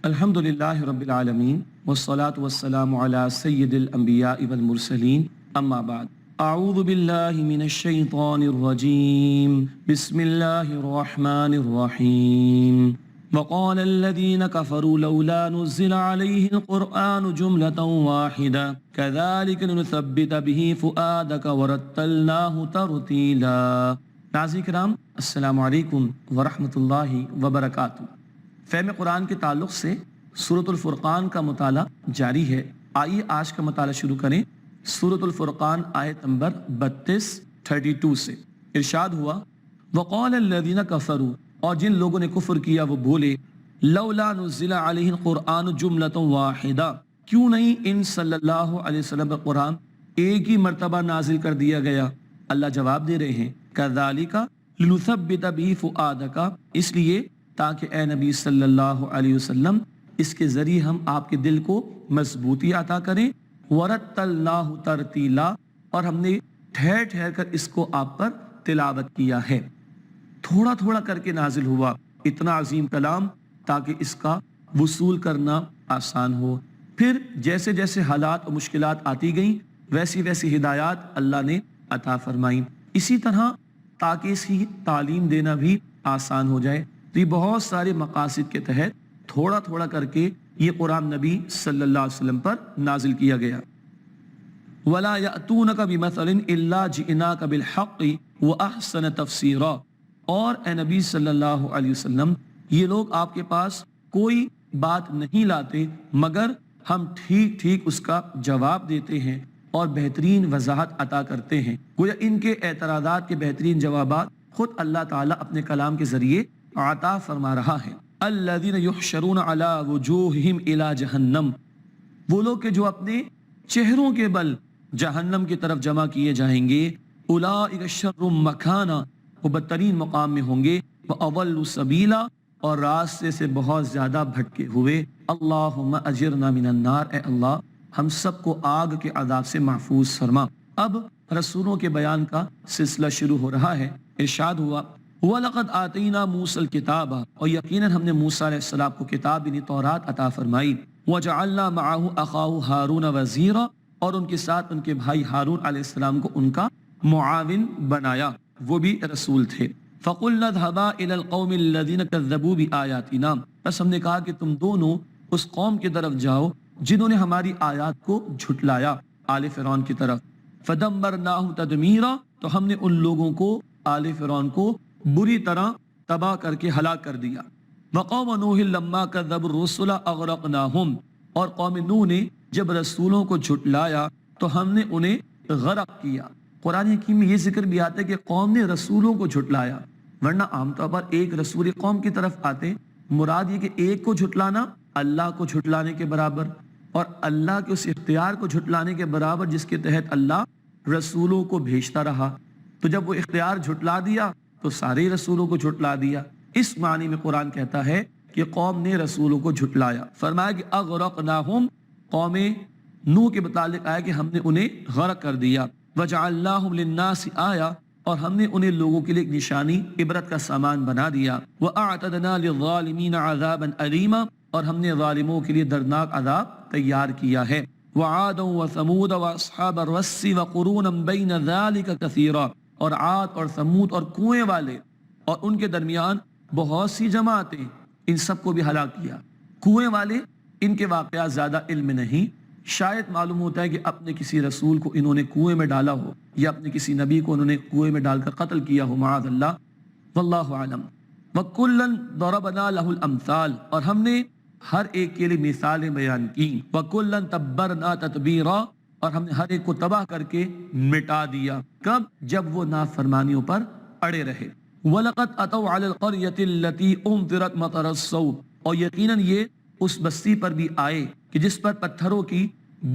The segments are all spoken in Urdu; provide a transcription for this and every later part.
الحمد للہ رب العالمین والصلاة والسلام علی سید الانبیاء والمرسلین اما بعد اعوذ باللہ من الشیطان الرجیم بسم اللہ الرحمن الرحیم وقال الذين كفروا لولا نزل عليه القرآن جملة واحدة كذلك لنثبت به فؤادك ورتلناه ترتیلا۔ ناظرین کرام السلام علیکم ورحمۃ اللہ وبرکاتہ۔ فہم قرآن کے تعلق سے سورۃ الفرقان کا مطالعہ جاری ہے۔ آئیے آج کا مطالعہ شروع کریں۔ سورۃ الفرقان آیت نمبر 32 سے ارشاد ہوا وقال الذین کفروا، اور جن لوگوں نے کفر کیا وہ بولے لولا نزل علیہ القرآن جملۃ واحدہ، کیوں نہیں ان صلی اللہ علیہ وسلم پر قرآن ایک ہی مرتبہ نازل کر دیا گیا۔ اللہ جواب دے رہے ہیں کذالک لنثبت بہ فؤادک، اس لیے تاکہ اے نبی صلی اللہ علیہ وسلم اس کے ذریعے ہم آپ کے دل کو مضبوطی عطا کریں، ورتلناہ ترتیلا، اور ہم نے ٹھہر ٹھہر کر اس کو آپ پر تلاوت کیا ہے۔ تھوڑا تھوڑا کر کے نازل ہوا اتنا عظیم کلام تاکہ اس کا وصول کرنا آسان ہو۔ پھر جیسے جیسے حالات اور مشکلات آتی گئیں ویسی ویسی ہدایات اللہ نے عطا فرمائیں، اسی طرح تاکہ اس کی تعلیم دینا بھی آسان ہو جائے۔ تو یہ بہت سارے مقاصد کے تحت تھوڑا تھوڑا کر کے یہ قرآن نبی صلی اللہ علیہ وسلم پر نازل کیا گیا۔ وَلَا يَأْتُونَكَ بِمَثَلٍ إِلَّا جِئْنَاكَ بِالْحَقِّ وَأَحْسَنَ تَفْسِيرًا، اور اے نبی صلی اللہ علیہ وسلم یہ لوگ آپ کے پاس کوئی بات نہیں لاتے مگر ہم ٹھیک ٹھیک اس کا جواب دیتے ہیں اور بہترین وضاحت عطا کرتے ہیں۔ گویا ان کے اعتراضات کے بہترین جوابات خود اللہ تعالیٰ اپنے کلام کے ذریعے عطا فرما رہا ہے۔ الذین یحشرون علی وجوہہم الی جہنم، وہ لوگ کہ جو اپنے چہروں کے بل جہنم کی طرف جمع کیے جائیں گے۔ اولئک شر مکانا، وہ بدترین مقام میں ہوں گے۔ واضل سبیلا، اور راستے سے بہت زیادہ بھٹکے ہوئے۔ اللہم اجرنا من النار، اے اللہ ہم سب کو آگ کے عذاب سے محفوظ فرما۔ اب رسولوں کے بیان کا سلسلہ شروع ہو رہا ہے۔ ارشاد ہوا وَلَقَدْ آتَيْنَا مُوسَى الْكِتَابَ، اور یقیناً ہم نے موسیٰ علیہ السلام کو کتاب یعنی تورات عطا فرمائی۔ وَجَعَلْنَا مَعَهُ أَخَاهُ هَارُونَ وَزِيرًا، اور ان کے ساتھ ان کے بھائی ہارون علیہ السلام کو ان کا معاون بنایا، وہ بھی رسول تھے۔ فَقُلْنَا اذْهَبَا إِلَى الْقَوْمِ الَّذِينَ كَذَّبُوا بِآيَاتِنَا، بس ہم نے کہا کہ تم دونوں اس قوم کی طرف جاؤ جنہوں نے ہماری آیات کو جھٹلایا، آل فرعون کی طرف۔ فَدَمَّرْنَاهُمْ تَدْمِيرًا، تو ہم نے ان لوگوں کو، آل فرعون کو بری طرح تباہ کر کے ہلاک کر دیا۔ وَقَوْمَ نُوحٍ لَمَّا كَذَّبُوا الرُّسُلَ أَغْرَقْنَاهُمْ، اور قوم نوح نے جب رسولوں کو جھٹلایا تو ہم نے انہیں غرق کیا۔ قرآن حکیم میں یہ ذکر بھی آتا ہے کہ قوم نے رسولوں کو جھٹلایا، ورنہ عام طور پر ایک رسول قوم کی طرف آتے، مراد یہ کہ ایک کو جھٹلانا اللہ کو جھٹلانے کے برابر، اور اللہ کے اس اختیار کو جھٹلانے کے برابر جس کے تحت اللہ رسولوں کو بھیجتا رہا۔ تو جب وہ اختیار جھٹلا دیا تو سارے رسولوں کو جھٹلا دیا۔ اس معنی میں قرآن کہتا ہے کہ قوم نے رسولوں کو جھٹلایا۔ فرمایا کہ اغرقناہم، قوم نوح کے متعلق آیا کہ ہم نے انہیں غرق کر دیا۔ وجعلناہم للناس آیہ، اور ہم نے انہیں لوگوں کے لیے ایک نشانی، عبرت کا سامان بنا دیا۔ وَأَعْتَدْنَا لِلظَّالِمِينَ عَذَابًا أَلِيمًا، اور ہم نے ظالموں کے لیے دردناک عذاب تیار کیا ہے۔ وَعَادًا وَثَمُودَ وَأَصْحَابَ الرَّسِّ وَقُرُونًا بَيْنَ ذَلِكَ كَثِيرًا، اور عاد اور ثمود اور کنویں والے اور ان کے درمیان بہت سی جماعتیں، ان سب کو بھی ہلاک کیا۔ کنویں والے، ان کے واقعات زیادہ علم نہیں، شاید معلوم ہوتا ہے کہ اپنے کسی رسول کو انہوں نے کنویں میں ڈالا ہو، یا اپنے کسی نبی کو انہوں نے کنویں میں ڈال کر قتل کیا ہو، معاذ اللہ، واللہ اعلم۔ وَكُلًّا ضَرَبْنَا لَهُ الْأَمْثَالَ، اور ہم نے ہر ایک کے لیے مثالیں بیان کی۔ وَكُلًّا تَبَّرْنَا تَتْبِيرًا، اور ہم نے ہر ایک کو تباہ کر کے مٹا دیا۔ کب؟ جب وہ نافرمانیوں پر اڑے رہے۔ وَلَقَدْ أَتَوْا عَلَى الْقَرْيَةِ الَّتِي أُمْطِرَتْ مَطَرَ السَّوْءِ، اور یقیناً یہ اس بستی پر بھی آئے کہ جس پر پتھروں کی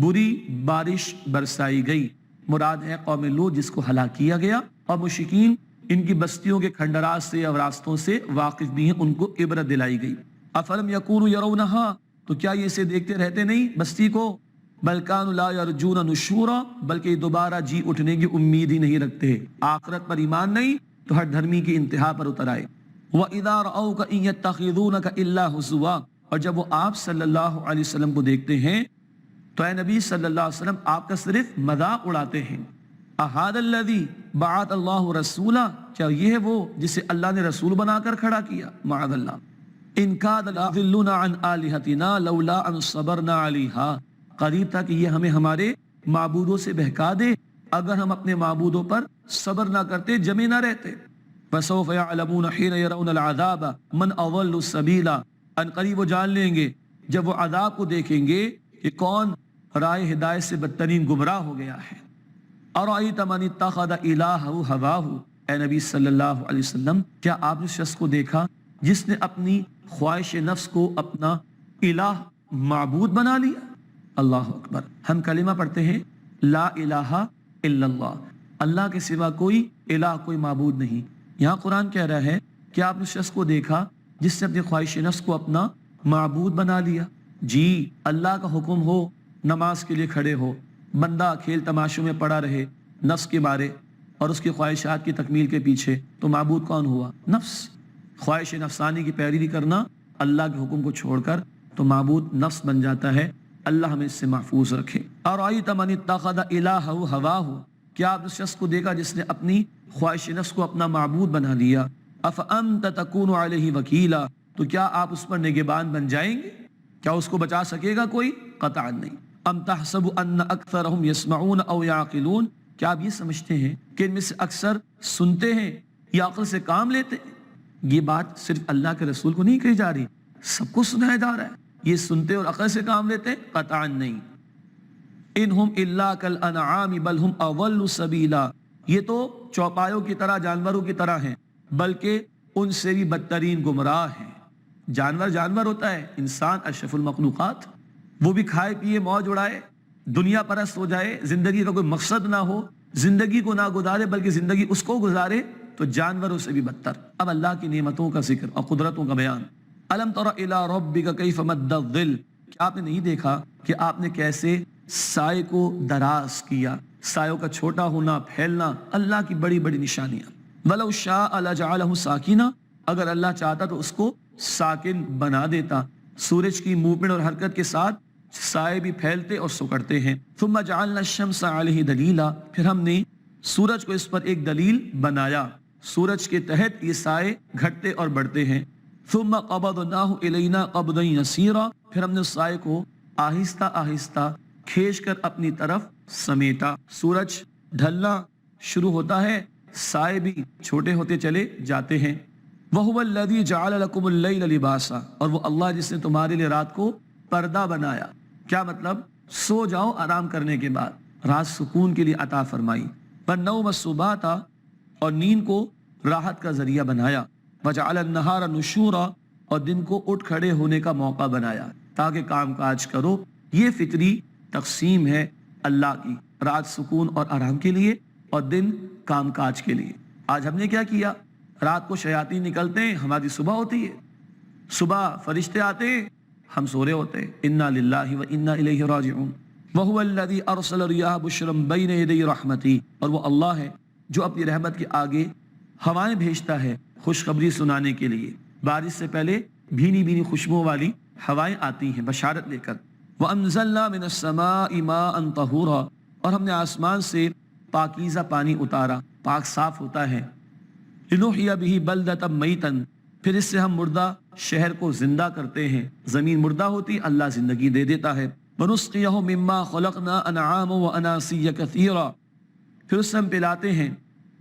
بری بارش برسائی گئی۔ مراد ہے قوم لوط جس کو ہلاک کیا گیا، اور مشرکین ان کی بستیوں کے کھنڈرات سے اور راستوں سے واقف بھی ہیں، ان کو عبرت دلائی گئی۔ افلم یکونوا یرونہا، تو کیا یہ اسے دیکھتے رہتے نہیں بستی کو؟ بل کانوا لا یرجون نشورا، بلکہ دوبارہ جی اٹھنے کی امید ہی نہیں رکھتے، آخرت پر ایمان نہیں تو ہر دھرمی کی انتہا پر اتر آئے۔ وَإِذَا رَأَوْكَ إِن يَتَّخِذُونَكَ إِلَّا هُزُوًا، اور جب وہ آپ صلی اللہ علیہ وسلم کو دیکھتے ہیں تو اے نبی صلی اللہ علیہ وسلم آپ کا صرف مذاق اڑاتے ہیں. احاد الذی بعث اللہ رسولا، کیا یہ ہے وہ جسے اللہ نے رسول بنا کر کھڑا کیا؟ معاذ اللہ. ان کاد ليضلون عن آلهتنا لولا ان صبرنا علیها، قریب تھا کہ یہ ہمیں ہمارے معبودوں سے بہکا دے، اگر ہم اپنے معبودوں پر صبر نہ کرتے، جمے نہ رہتے. فسوف يعلمون حين يرون العذاب من اضل سبیلا، ان قریب وہ جان لیں گے جب وہ عذاب کو دیکھیں گے کہ کون راہ ہدایت سے بدترین گمراہ ہو گیا ہے. ارأیت من اتخذ الہہ ہواہ، اے نبی صلی اللہ علیہ وسلم کیا آپ نے اس شخص کو دیکھا جس نے اپنی خواہش نفس کو اپنا الہ معبود بنا لیا؟ اللہ اکبر. ہم کلمہ پڑھتے ہیں لا الہ الا اللہ، اللہ کے سوا کوئی الہ، کوئی معبود نہیں. یہاں قرآن کہہ رہا ہے کہ آپ نے اس شخص کو دیکھا جس نے اپنی خواہش نفس کو اپنا معبود بنا لیا. جی اللہ کا حکم ہو نماز کے لیے کھڑے ہو، بندہ کھیل تماشوں میں پڑا رہے نفس کے مارے اور اس کی خواہشات کی تکمیل کے پیچھے، تو معبود کون ہوا؟ نفس. خواہش نفسانی کی پیروی کرنا اللہ کے حکم کو چھوڑ کر تو معبود نفس بن جاتا ہے. اللہ ہمیں اس سے محفوظ رکھے. ارأیت من اتخذ الہہ ہواہ، کیا آپ اس شخص کو دیکھا جس نے اپنی خواہش نفس کو اپنا معبود بنا لیا؟ افانت تکون علیہ وکیلا، تو کیا آپ اس پر نگہبان بن جائیں گے؟ کیا اس کو بچا سکے گا کوئی؟ قطعا نہیں. ام تحسب ان اکثرهم یسمعون او یعقلون، کیا آپ یہ سمجھتے ہیں کہ ان میں سے اکثر سنتے ہیں یا عقل سے کام لیتے ہیں؟ یہ بات صرف اللہ کے رسول کو نہیں کہی جا رہی، سب کو سنایا جا رہا ہے. یہ سنتے اور عقل سے کام لیتے؟ قطعا نہیں. انہم الا کالانعام بل ہم اضل سبیلا، یہ تو چوپایوں کی طرح، جانوروں کی طرح ہیں، بلکہ ان سے بھی بدترین گمراہ ہیں. جانور جانور ہوتا ہے، انسان اشرف المخلوقات. وہ بھی کھائے پیے موج اڑائے، دنیا پرست ہو جائے، زندگی کا کوئی مقصد نہ ہو، زندگی کو نہ گزارے بلکہ زندگی اس کو گزارے، تو جانوروں سے بھی بدتر. اب اللہ کی نعمتوں کا ذکر اور قدرتوں کا بیان. الم تر الی ربک کیف مد الظل، کیا آپ نے نہیں دیکھا کہ آپ نے کیسے سائے کو دراز کیا؟ سایوں کا چھوٹا ہونا، پھیلنا اللہ کی بڑی بڑی نشانیاں. ولو شاء لجعلہ ساکنا، اگر اللہ چاہتا تو اس کو ساکن بنا دیتا. سورج کی موومنٹ اور حرکت کے ساتھ سائے بھی پھیلتے اور سکڑتے ہیں. ثم جعلنا الشمس علیہ دلیلا، پھر ہم نے سورج کو اس پر ایک دلیل بنایا. سورج کے تحت یہ سائے گھٹتے اور بڑھتے ہیں. ثم قبضناہ الینا قبضا یسیرا، پھر ہم نے اس سائے کو آہستہ آہستہ کھینچ کر اپنی طرف سمیٹا. سورج ڈھلنا شروع ہوتا ہے، سائے بھی چھوٹے ہوتے چلے جاتے ہیں. وَهُوَ الَّذِي جَعَلَ لَكُمُ اللَّيْلَ لِبَاسًا، اور وہ اللہ جس نے تمہارے لیے رات کو پردہ بنایا. کیا مطلب؟ سو جاؤ آرام کرنے کے بعد، رات سکون کے لیے عطا فرمائی. وَالنَّوْمَ سُبَاتًا، اور نیند کو راحت کا ذریعہ بنایا. وَجَعَلَ النَّهَارَ نُشُورًا، اور دن کو اٹھ کھڑے ہونے کا موقع بنایا تاکہ کام کاج کرو. یہ فطری تقسیم ہے اللہ کی، رات سکون اور آرام کے لیے اور دن کام کاج کے لیے. آج ہم نے کیا کیا؟ رات کو شیاطین نکلتے ہیں، ہماری صبح ہوتی ہے، صبح فرشتے آتے ہیں، ہم سو رہے ہوتے ہیں. انا للہ و انا الیہ راجعون. وهو الذی ارسل الریاح بشرا بین یدی رحمتی، اور وہ اللہ ہے جو اپنی رحمت کے آگے ہوائیں بھیجتا ہے خوشخبری سنانے کے لیے. بارش سے پہلے بھینی بھینی خوشبو والی ہوائیں آتی ہیں بشارت لے کر. وانزلنا من السماء ماء طہورا، اور ہم نے آسمان سے پاکیزہ پانی اتارا، پاک صاف ہوتا ہے. لنحیی بہ بلدۃ میتا، پھر اس سے ہم مردہ شہر کو زندہ کرتے ہیں. زمین مردہ ہوتی، اللہ زندگی دے دیتا ہے. ونسقیہ مما خلقنا انعاما واناسیا کثیرا، پھر اس سے ہم پلاتے ہیں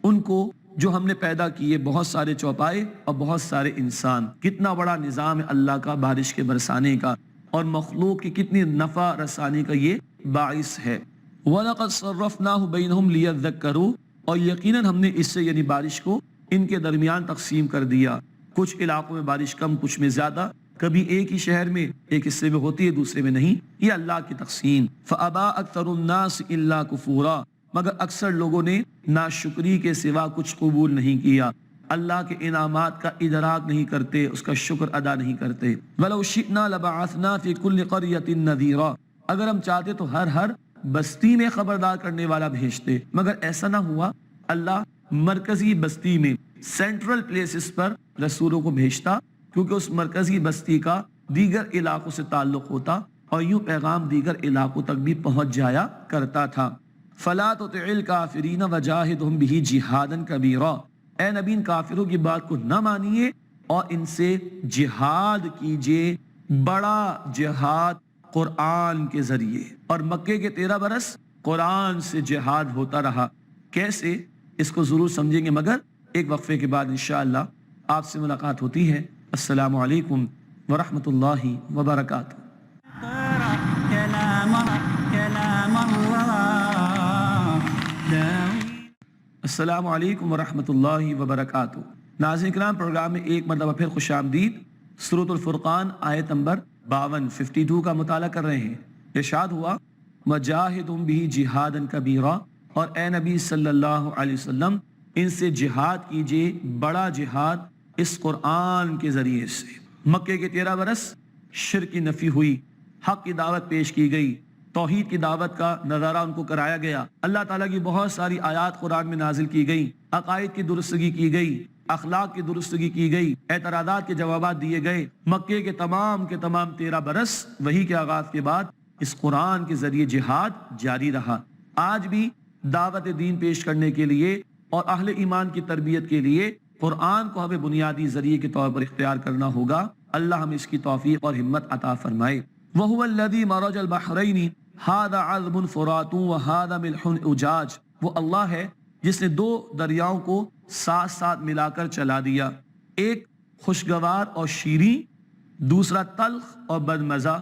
ان کو جو ہم نے پیدا کیے، بہت سارے چوپائے اور بہت سارے انسان. کتنا بڑا نظام ہے اللہ کا بارش کے برسانے کا، اور مخلوق کی کتنی نفع رسانی کا یہ باعث ہے. وَلَقَدْ صَرَّفْنَاهُ بَيْنَهُمْ لِيَذَّكَّرُوا، اور یقیناً ہم نے اس سے یعنی بارش کو ان کے درمیان تقسیم کر دیا. کچھ علاقوں میں بارش کم، کچھ میں زیادہ، کبھی ایک ہی شہر میں ایک حصے میں ہوتی ہے دوسرے میں نہیں. یہ اللہ کی تقسیم. فَأَبَا أَكْثَرُ النَّاسِ إِلَّا كُفُورًا، مگر اکثر لوگوں نے ناشکری کے سوا کچھ قبول نہیں کیا. اللہ کے انعامات کا ادراک نہیں کرتے، اس کا شکر ادا نہیں کرتے. وَلَوْ شِئْنَا لَبَعَثْنَا فِي كُلِّ قَرْيَةٍ نَذِيرًا، اگر ہم چاہتے تو ہر بستی میں خبردار کرنے والا بھیجتے، مگر ایسا نہ ہوا. اللہ مرکزی بستی میں، سینٹرل پلیسز پر رسولوں کو بھیجتا، کیونکہ اس مرکزی بستی کا دیگر علاقوں سے تعلق ہوتا اور یوں پیغام دیگر علاقوں تک بھی پہنچ جایا کرتا تھا۔ فَلَا تُطِعِ الْكَافِرِينَ وَجَاهِدْهُمْ بِهِ جِهَادًا كَبِيرًا، اے نبی ان کافروں کی بات کو نہ مانیے اور ان سے جہاد کیجئے، بڑا جہاد قرآن کے ذریعے۔ اور مکے کے 13 برس قرآن سے جہاد ہوتا رہا۔ کیسے، اس کو ضرور سمجھیں گے، مگر ایک وقفے کے بعد انشاءاللہ آپ سے ملاقات ہوتی ہے۔ السلام علیکم ورحمۃ اللہ وبرکاتہ۔ السلام علیکم ورحمۃ اللہ وبرکاتہ۔ ناظرین کرام، پروگرام میں ایک مرتبہ پھر خوش آمدید۔ سورۃ الفرقان آیت نمبر 52 کا مطالعہ کر رہے ہیں۔ ارشاد ہوا وَجَاهِدْهُمْ بِهِ جِهَادًا كَبِيرًا، اور اے نبی صلی اللہ علیہ وسلم ان سے جہاد کیجئے، بڑا جہاد اس قرآن کے ذریعے سے۔ مکے کے 13 برس شرک کی نفی ہوئی، حق کی دعوت پیش کی گئی، توحید کی دعوت کا نظارہ ان کو کرایا گیا، اللہ تعالیٰ کی بہت ساری آیات قرآن میں نازل کی گئی، عقائد کی درستگی کی گئی، اخلاق کی درستگی کی گئی، اعتراضات کے جوابات دیے گئے۔ مکے کے تمام 13 برس وحی کے آغاز کے بعد اس قرآن کے ذریعے جہاد جاری رہا۔ آج بھی دعوت دین پیش کرنے کے لیے اور اہل ایمان کی تربیت کے لیے قرآن کو ہمیں بنیادی ذریعے کے طور پر اختیار کرنا ہوگا۔ اللہ ہمیں اس کی توفیق اور ہمت عطا فرمائے۔ وَهُوَ الَّذِي مَرَجَ الْبَحْرَيْنِ هَذَا عَذْبٌ فُرَاتٌ وَهَذَا مِلْحٌ أُجَاجٌ، وہ اللہ ہے جس نے 2 دریاؤں کو ساتھ ساتھ ملا کر چلا دیا، ایک خوشگوار اور شیریں، دوسرا تلخ اور بدمزہ،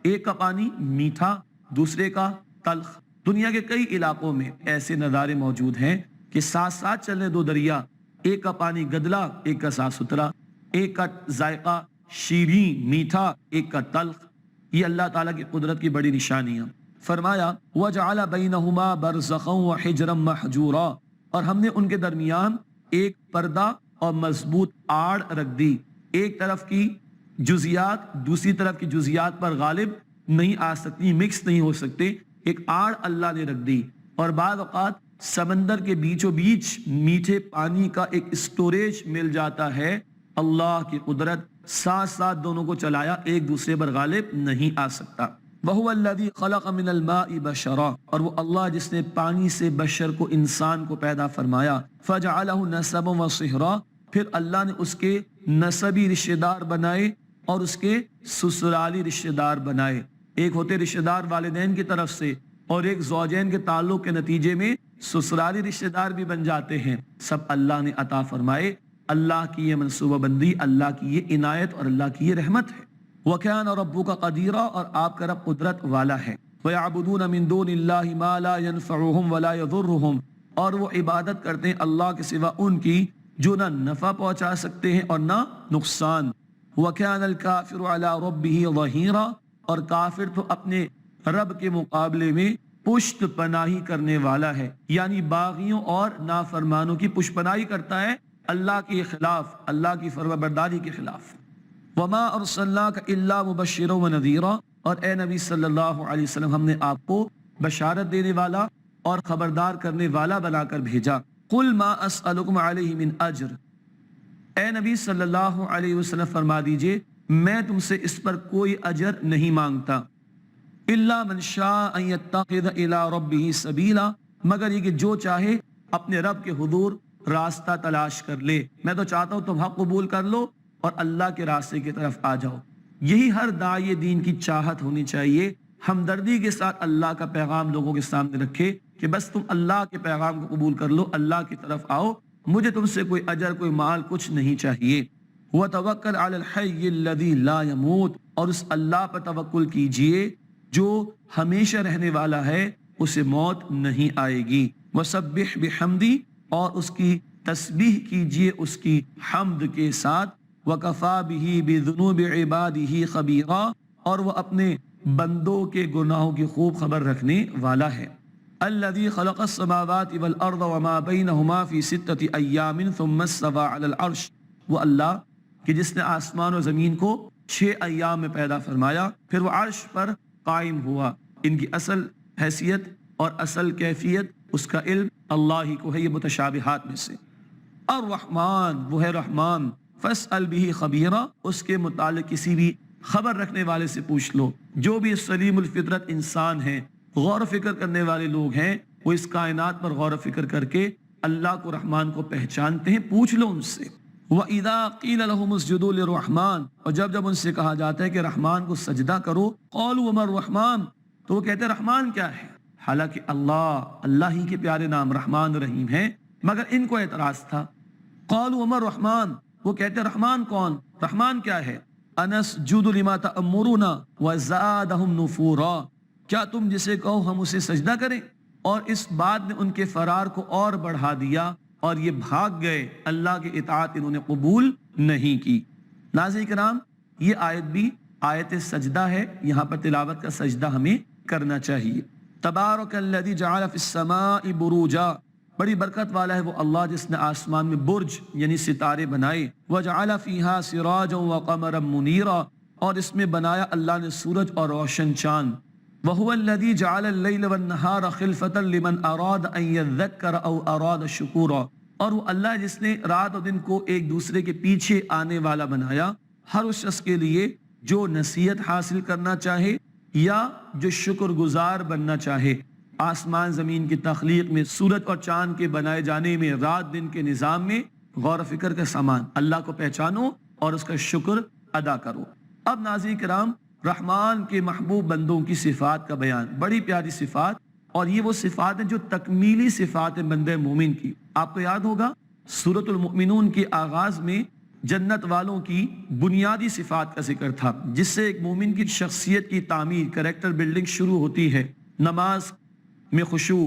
ایک کا پانی میٹھا، دوسرے کا تلخ۔ دنیا کے کئی علاقوں میں ایسے نظارے موجود ہیں کہ ساتھ ساتھ چلنے 2 دریا، ایک کا پانی گدلا، ایک کا صاف ستھرا، ایک کا ذائقہ شیریں میٹھا، ایک کا تلخ۔ یہ اللہ تعالیٰ کی قدرت کی بڑی نشانیاں۔ فرمایا وَجَعَلَ بَيْنَهُمَا بَرْزَخًا وَحِجْرًا مَحْجُورًا، اور ہم نے ان کے درمیان ایک پردہ اور مضبوط آڑ رکھ دی، ایک طرف کی جزیات دوسری طرف کی جزیات پر غالب نہیں آ سکتی، مکس نہیں ہو سکتے، ایک آڑ اللہ نے رکھ دی۔ اور بعض اوقات سمندر کے بیچوں بیچ میٹھے پانی کا ایک اسٹوریج مل جاتا ہے۔ اللہ کی قدرت، ساتھ ساتھ دونوں کو چلایا، ایک دوسرے پر غالب نہیں آ سکتا۔ وَهُوَ الَّذِي خَلَقَ مِنَ الْمَاءِ بَشَرًا، اور وہ اللہ جس نے پانی سے بشر کو، انسان کو پیدا فرمایا۔ فَجَعَلَهُ نَسَبًا وَصِهْرًا، پھر اللہ نے اس کے نسبی رشتہ دار بنائے اور اس کے سسرالی رشتہ دار بنائے۔ ایک ہوتے رشتہ دار والدین کی طرف سے، اور ایک زوجین کے تعلق کے نتیجے میں سسرالی رشتہ دار بھی بن جاتے ہیں۔ سب اللہ نے عطا فرمائے۔ اللہ کی یہ منصوبہ بندی، اللہ کی یہ عنایت اور اللہ کی یہ رحمت ہے۔ وَكَانَ رَبُّكَ قَدِيرًا، اور آپ کا رب قدرت والا ہے۔ وَيَعْبُدُونَ مِن دُونِ اللَّهِ مَا لَا يَنفَعُهُمْ وَلَا يَضُرُّهُمْ، اور وہ عبادت کرتے ہیں اللہ کے سوا ان کی جو نہ نفع پہنچا سکتے ہیں اور نہ نقصان۔ وَكَانَ الْكَافِرُ عَلَى رَبِّهِ ظَهِيرًا، اور کافر تو اپنے رب کے مقابلے میں پشت پناہی کرنے والا ہے، یعنی باغیوں اور نافرمانوں کی پشت پناہی کرتا ہے، اللہ کے خلاف، اللہ کی فرمانبرداری کے خلاف۔ وَمَا أَرْسَلْنَاكَ إِلَّا مُبَشِّرًا وَنَذِيرًا، اور اے نبی صلی اللہ علیہ وسلم ہم نے آپ کو بشارت دینے والا اور خبردار کرنے والا بنا کر بھیجا۔ قُلْ مَا أَسْأَلُكُمْ عَلَيْهِ مِنْ أَجْرٍ، اے نبی صلی اللہ علیہ وسلم فرما دیجئے میں تم سے اس پر کوئی اجر نہیں مانگتا، إِلَّا مَنْ شَاءَ أَن يَتَّخِذَ إِلَىٰ رَبِّهِ سَبِيلًا، مگر یہ کہ جو چاہے اپنے رب کے حضور راستہ تلاش کر لے۔ میں تو چاہتا ہوں تم حق قبول کر لو اور اللہ کے راستے کی طرف آ جاؤ۔ یہی ہر داعی دین کی چاہت ہونی چاہیے، ہمدردی کے ساتھ اللہ کا پیغام لوگوں کے سامنے رکھے کہ بس تم اللہ کے پیغام کو قبول کر لو، اللہ کی طرف آؤ، مجھے تم سے کوئی اجر، کوئی مال، کچھ نہیں چاہیے۔ وَتَوَكَّلْ عَلَى الْحَيِّ الَّذِي لَا يَمُوتُ، اور اس اللہ پر توکل کیجئے جو ہمیشہ رہنے والا ہے، اسے موت نہیں آئے گی۔ وَسَبِّحْ بِحَمْدِهِ، اور اس کی تسبیح کیجئے اس کی حمد کے ساتھ۔ وَكَفَى بِهِ بِذُنُوبِ عِبَادِهِ خَبِيرًا، اور وہ اپنے بندوں کے گناہوں کی خوب خبر رکھنے والا ہے۔ الَّذِي خَلَقَ السَّمَاوَاتِ وَالْأَرْضَ وَمَا بَيْنَهُمَا فِي 6 أَيَّامٍ ثُمَّ اسْتَوَىٰ عَلَى الْعَرْشِ، وہ اللہ کہ جس نے آسمان و زمین کو 6 ایام میں پیدا فرمایا، پھر وہ عرش پر قائم ہوا۔ ان کی اصل حیثیت اور اصل کیفیت اس کا علم اللہ ہی کو ہے، یہ متشابہات میں سے۔ الرحمن، وہ ہے رحمان، فاسأل به خبیرا، اس کے متعلق کسی بھی خبر رکھنے والے سے پوچھ لو، جو بھی سلیم الفطرت انسان ہیں، غور و فکر کرنے والے لوگ ہیں، وہ اس کائنات پر غور و فکر کر کے اللہ کو رحمان کو پہچانتے ہیں، پوچھ لو ان سے۔ وَإِذَا قِيلَ لَهُمُ اسْجُدُوا لِلرَّحْمَٰنِ، اور جب ان سے کہا جاتا ہے کہ رحمان کو سجدہ کرو، قَالُوا وَمَا الرَّحْمَٰنُ، تو وہ کہتے ہیں رحمان کیا ہے؟ حالانکہ اللہ ہی کے پیارے نام رحمان رحیم ہیں، مگر ان کو اعتراض تھا۔ قَالُوا وَمَا الرَّحْمَٰنُ، وہ کہتے ہیں رحمان کون؟ رحمان کیا ہے؟ أَنَسْجُدُ لِمَا تَأْمُرُونَ وَزَادَهُمْ نُفُورًا، کیا تم جسے کہو ہم اسے سجدہ کریں؟ اور اس بات نے ان کے فرار کو اور بڑھا دیا اور یہ بھاگ گئے، اللہ کی اطاعت انہوں نے قبول نہیں کی۔ ناظرین کرام، یہ آیت بھی آیت سجدہ ہے، یہاں پر تلاوت کا سجدہ ہمیں کرنا چاہیے۔ تبارک الذی جعل فی السماء بروجا، بڑی برکت والا ہے وہ اللہ جس نے آسمان میں برج یعنی ستارے بنائے، وجعل فیہا سراجا وقمرا منیرا، اور اس میں بنایا اللہ نے سورج اور روشن چاند۔ وَهُوَ الَّذِي جَعَلَ اللَّيْلَ وَالنَّهَارَ خِلْفَةً لِمَنْ أَرَادَ أَن يَذَّكَّرَ أَوْ أَرَادَ شُكُورًا، اور وہ اللہ جس نے رات اور دن کو ایک دوسرے کے پیچھے آنے والا بنایا، ہر اس شخص کے لیے جو نصیحت حاصل کرنا چاہے یا جو شکر گزار بننا چاہے۔ آسمان زمین کی تخلیق میں، سورج اور چاند کے بنائے جانے میں، رات دن کے نظام میں غور و فکر کا سامان، اللہ کو پہچانو اور اس کا شکر ادا کرو۔ اب ناظرین کرام، رحمان کے محبوب بندوں کی صفات کا بیان، بڑی پیاری صفات، اور یہ وہ صفات ہیں جو تکمیلی صفات ہیں بندے مومن کی۔ آپ کو یاد ہوگا سورۃ المؤمنون کے آغاز میں جنت والوں کی بنیادی صفات کا ذکر تھا، جس سے ایک مومن کی شخصیت کی تعمیر، کریکٹر بلڈنگ شروع ہوتی ہے۔ نماز میں خشوع،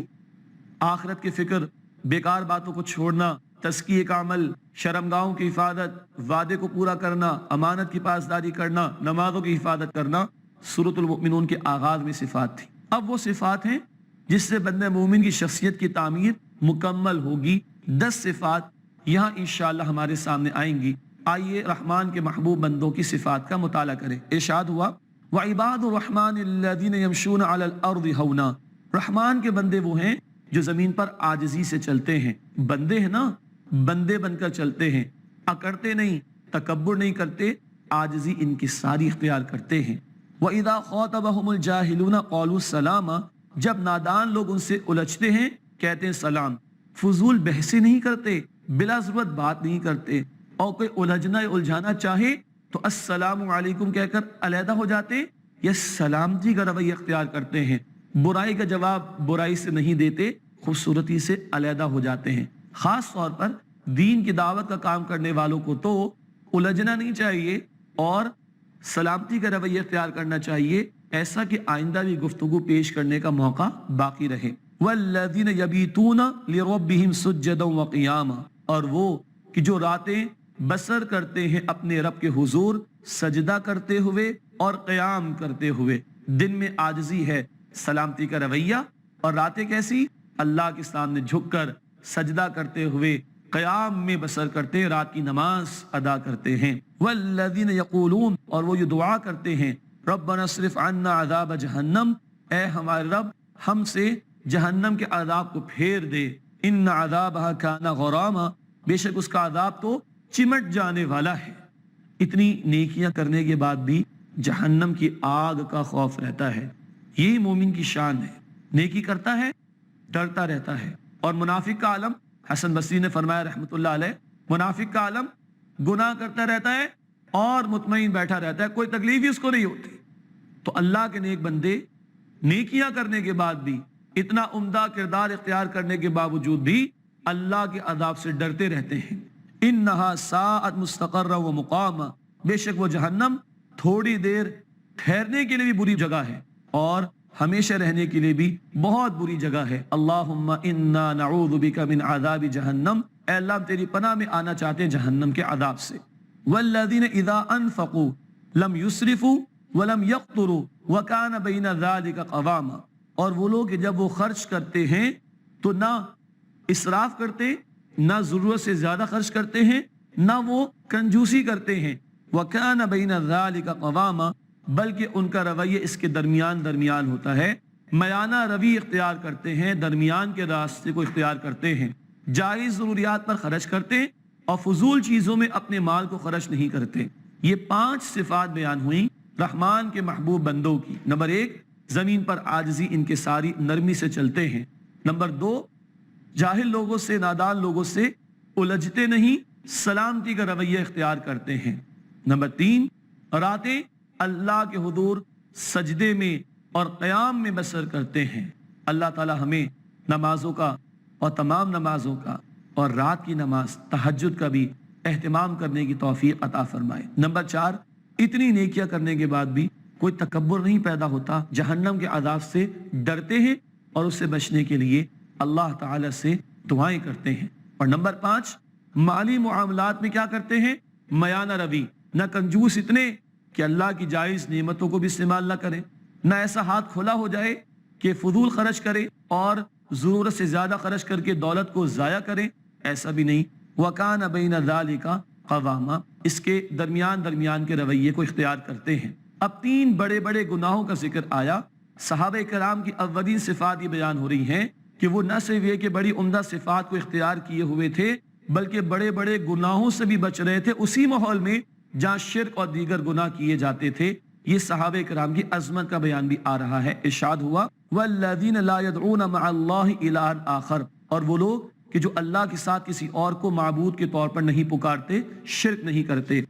آخرت کی فکر، بیکار باتوں کو چھوڑنا، تزکیے کا عمل، شرمگاہوں کی حفاظت، وعدے کو پورا کرنا، امانت کی پاسداری کرنا، نمازوں کی حفاظت کرنا، سورۃ المؤمنون کے آغاز میں صفات تھی۔ اب وہ صفات ہیں جس سے بندہ مومن کی شخصیت کی تعمیر مکمل ہوگی۔ 10 صفات یہاں انشاءاللہ ہمارے سامنے آئیں گی۔ آئیے رحمان کے محبوب بندوں کی صفات کا مطالعہ کریں۔ ارشاد ہوا وَعِبَادُ الرَّحْمَٰنِ الَّذِينَ يَمْشُونَ عَلَى الْأَرْضِ هَوْنًا، رحمان کے بندے وہ ہیں جو زمین پر عاجزی سے چلتے ہیں۔ بندے ہیں نا، بندے بن کر چلتے ہیں، اکڑتے نہیں، تکبر نہیں کرتے، عاجزی ان کی ساری اختیار کرتے ہیں۔ وَإِذَا خَاطَبَهُمُ الْجَاهِلُونَ قَالُوا سَلَامًا، جب نادان لوگ ان سے الجھتے ہیں کہتے ہیں سلام۔ فضول بحثیں نہیں کرتے، بلا ضرورت بات نہیں کرتے، اور کوئی الجھنا یا الجھانا چاہے تو السلام علیکم کہہ کر علیحدہ ہو جاتے یا سلامتی کا رویہ اختیار کرتے ہیں۔ برائی کا جواب برائی سے نہیں دیتے، خوبصورتی سے علیحدہ ہو جاتے ہیں۔ خاص طور پر دین کی دعوت کا کام کرنے والوں کو تو الجھنا نہیں چاہیے اور سلامتی کا رویہ اختیار کرنا چاہیے، ایسا کہ آئندہ بھی گفتگو پیش کرنے کا موقع باقی رہے۔ وَالَّذِينَ يَبِيتُونَ لِرَبِّهِمْ سُجَّدًا وَقِيَامًا، اور وہ کہ جو راتیں بسر کرتے ہیں اپنے رب کے حضور سجدہ کرتے ہوئے اور قیام کرتے ہوئے۔ دن میں عاجزی ہے، سلامتی کا رویہ، اور راتیں کیسی؟ اللہ کے سامنے جھک کر سجدہ کرتے ہوئے، قیام میں بسر کرتے، رات کی نماز ادا کرتے ہیں۔ والذین یقولون، اور وہ یہ دعا کرتے ہیں ربنا اصرف عنا عذاب جہنم، اے ہمارے رب ہم سے جہنم کے عذاب کو پھیر دے، ان عذابها کان غراما، بے شک اس کا عذاب تو چمٹ جانے والا ہے۔ اتنی نیکیاں کرنے کے بعد بھی جہنم کی آگ کا خوف رہتا ہے، یہی مومن کی شان ہے، نیکی کرتا ہے ڈرتا رہتا ہے۔ اور منافق کا عالم، حسن بصری نے فرمایا رحمت اللہ علیہ، منافق کا عالم گناہ کرتا رہتا ہے اور مطمئن بیٹھا رہتا ہے، کوئی تکلیف ہی اس کو نہیں ہوتی۔ تو اللہ کے نیک بندے نیکیاں کرنے کے بعد بھی، اتنا عمدہ کردار اختیار کرنے کے باوجود بھی اللہ کے عذاب سے ڈرتے رہتے ہیں۔ انہا ساعت مستقر و مقام، بے شک وہ جہنم تھوڑی دیر ٹھہرنے کے لیے بھی بری جگہ ہے اور ہمیشہ رہنے کے لیے بھی بہت بری جگہ ہے۔ اللہم انا نعوذ بک من عذاب جہنم، اے اللہ ہم تیری پناہ میں آنا چاہتے ہیں جہنم کے عذاب سے۔ والذین اذا انفقوا لم یسرفوا ولم یقتروا وکان بین ذلک قواما، اور وہ لوگ جب وہ خرچ کرتے ہیں تو نہ اسراف کرتے، نہ ضرورت سے زیادہ خرچ کرتے ہیں، نہ وہ کنجوسی کرتے ہیں، وکان بین ذلک قواما، بلکہ ان کا رویہ اس کے درمیان ہوتا ہے، میانہ روی اختیار کرتے ہیں، درمیان کے راستے کو اختیار کرتے ہیں، جائز ضروریات پر خرچ کرتے اور فضول چیزوں میں اپنے مال کو خرچ نہیں کرتے۔ یہ 5 صفات بیان ہوئیں رحمان کے محبوب بندوں کی۔ نمبر 1 زمین پر عاجزی انکساری نرمی سے چلتے ہیں۔ نمبر 2 جاہل لوگوں سے نادان لوگوں سے الجھتے نہیں، سلامتی کا رویہ اختیار کرتے ہیں۔ نمبر 3 راتیں اللہ کے حضور سجدے میں اور قیام میں بسر کرتے ہیں۔ اللہ تعالی ہمیں نمازوں کا اور تمام نمازوں کا اور رات کی نماز تہجد کا بھی اہتمام کرنے کی توفیق عطا فرمائے۔ نمبر 4 اتنی نیکیاں کرنے کے بعد بھی کوئی تکبر نہیں پیدا ہوتا، جہنم کے عذاب سے ڈرتے ہیں اور اس سے بچنے کے لیے اللہ تعالی سے دعائیں کرتے ہیں۔ اور نمبر 5 مالی معاملات میں کیا کرتے ہیں؟ میانہ روی، نہ کنجوس اتنے کہ اللہ کی جائز نعمتوں کو بھی استعمال نہ کریں، نہ ایسا ہاتھ کھلا ہو جائے کہ فضول خرچ کرے اور ضرورت سے زیادہ خرچ کر کے دولت کو ضائع کریں، ایسا بھی نہیں۔ وَكَانَ بَيْنَ ذَلِكَ قَوَامًا، اس کے درمیان کے رویے کو اختیار کرتے ہیں۔ اب 3 بڑے بڑے گناہوں کا ذکر آیا۔ صحابہ کرام کی اولین صفات یہ بیان ہو رہی ہیں کہ وہ نہ صرف یہ کہ بڑی عمدہ صفات کو اختیار کیے ہوئے تھے بلکہ بڑے بڑے گناہوں سے بھی بچ رہے تھے، اسی ماحول میں جہاں شرک اور دیگر گناہ کیے جاتے تھے۔ یہ صحابہ کرام کی عظمت کا بیان بھی آ رہا ہے۔ ارشاد ہوا وَالَّذِينَ لَا يَدْعُونَ مَعَ اللَّهِ إِلَٰهًا آخَرَ، اور وہ لوگ کہ جو اللہ کے ساتھ کسی اور کو معبود کے طور پر نہیں پکارتے، شرک نہیں کرتے۔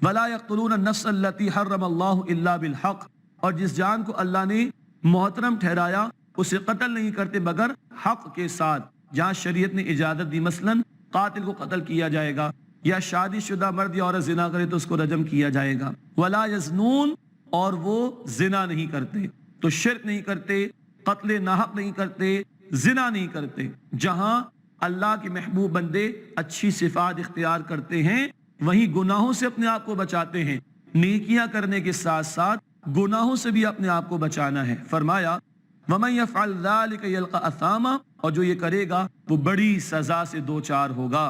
وَلَا يَقْتُلُونَ النَّفْسَ الَّتِي حَرَّمَ اللَّهُ إِلَّا بِالْحَقِّ، اور جس جان کو اللہ نے محترم ٹھہرایا اسے قتل نہیں کرتے مگر حق کے ساتھ۔ جہاں شریعت نے اجازت دی، مثلا قاتل کو قتل کیا جائے گا، یا شادی شدہ مرد یا عورت زنا کرے تو اس کو رجم کیا جائے گا۔ وَلَا يَزْنُونَ، اور وہ زنا نہیں کرتے، تو شرک نہیں کرتے، قتل ناحق نہیں کرتے، زنا نہیں کرتے۔ جہاں اللہ کے محبوب بندے اچھی صفات اختیار کرتے ہیں وہیں گناہوں سے اپنے آپ کو بچاتے ہیں۔ نیکیاں کرنے کے ساتھ ساتھ گناہوں سے بھی اپنے آپ کو بچانا ہے۔ فرمایا وَمَن يَفْعَلْ ذَلِكَ يَلْقَ أَثَامًا، اور جو یہ کرے گا وہ بڑی سزا سے دوچار ہوگا۔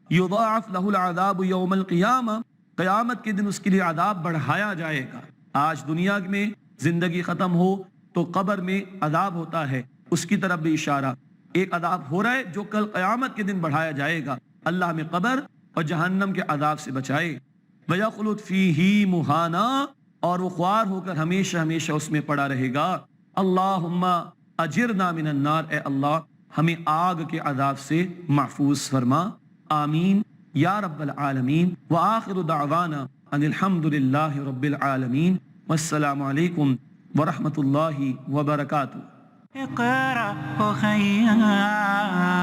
يُضَاعَفْ لَهُ الْعَذَابُ يَوْمَ الْقِيَامَةِ، قیامت کے دن اس کے لیے عذاب بڑھایا جائے گا۔ آج دنیا میں زندگی ختم ہو تو قبر میں عذاب ہوتا ہے، اس کی طرف بھی اشارہ۔ ایک عذاب ہو رہا ہے جو کل قیامت کے دن بڑھایا جائے گا۔ اللہ ہمیں قبر اور جہنم کے عذاب سے بچائے۔ وَيَخْلُدْ فِيهِ مُهَانًا، اور وہ خوار ہو کر ہمیشہ ہمیشہ اس میں پڑا رہے گا۔ اللہم اجرنا من النار، اے اللہ ہمیں آگ کے عذاب سے محفوظ فرما، آمین یا رب العالمین۔ وآخر دعوانا ان الحمد للہ رب العالمین، والسلام علیکم ورحمۃ اللہ وبرکاتہ۔ اقرأ خيرا